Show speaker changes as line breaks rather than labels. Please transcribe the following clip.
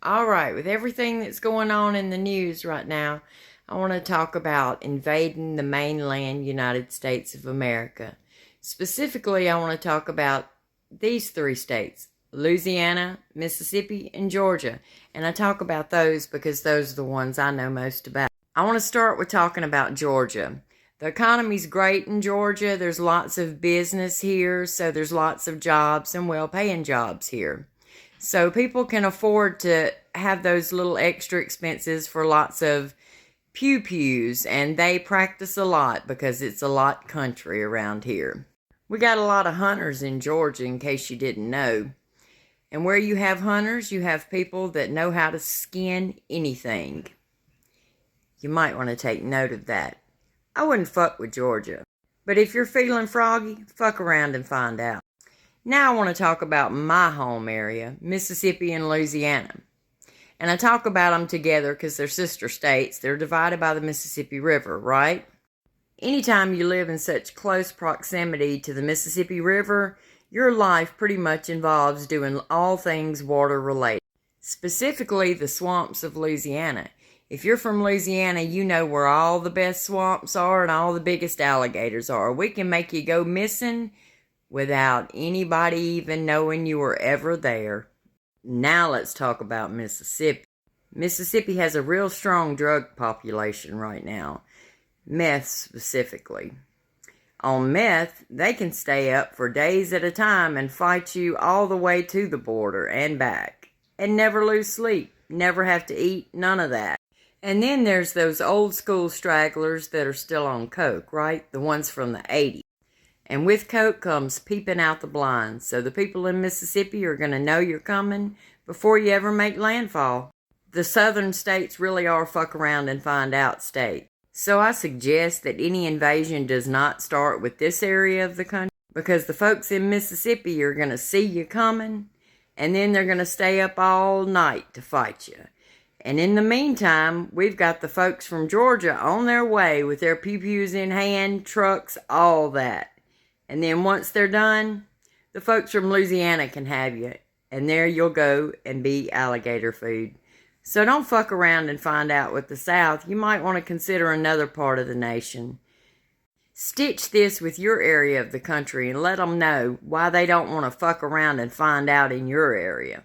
All right, with everything that's going on in the news right now, I want to talk about invading the mainland United States of America. Specifically, I want to talk about these three states: Louisiana, Mississippi, and Georgia. And I talk about those because those are the ones I know most about. I want to start with talking about Georgia. The economy's great in Georgia. There's lots of business here, so there's lots of jobs and well-paying jobs here. So people can afford to have those little extra expenses for lots of pew-pews, and they practice a lot because it's a lot country around here. We got a lot of hunters in Georgia, in case you didn't know. And where you have hunters, you have people that know how to skin anything. You might want to take note of that. I wouldn't fuck with Georgia. But if you're feeling froggy, fuck around and find out. Now I want to talk about my home area, Mississippi and Louisiana. And I talk about them together because they're sister states. They're divided by the Mississippi River, right? Anytime you live in such close proximity to the Mississippi River, your life pretty much involves doing all things water related. Specifically, the swamps of Louisiana. If you're from Louisiana, you know where all the best swamps are and all the biggest alligators are. We can make you go missing without anybody even knowing you were ever there. Now let's talk about Mississippi. Mississippi has a real strong drug population right now. Meth specifically. On meth, they can stay up for days at a time and fight you all the way to the border and back. And never lose sleep. Never have to eat. None of that. And then there's those old school stragglers that are still on coke, right? The ones from the 80s. And with coke comes peeping out the blinds. So the people in Mississippi are going to know you're coming before you ever make landfall. The southern states really are fuck around and find out states. So I suggest that any invasion does not start with this area of the country, because the folks in Mississippi are going to see you coming, and then they're going to stay up all night to fight you. And in the meantime, we've got the folks from Georgia on their way with their pew-pews in hand, trucks, all that. And then once they're done, the folks from Louisiana can have you. And there you'll go and be alligator food. So don't fuck around and find out with the South. You might want to consider another part of the nation. Stitch this with your area of the country and let them know why they don't want to fuck around and find out in your area.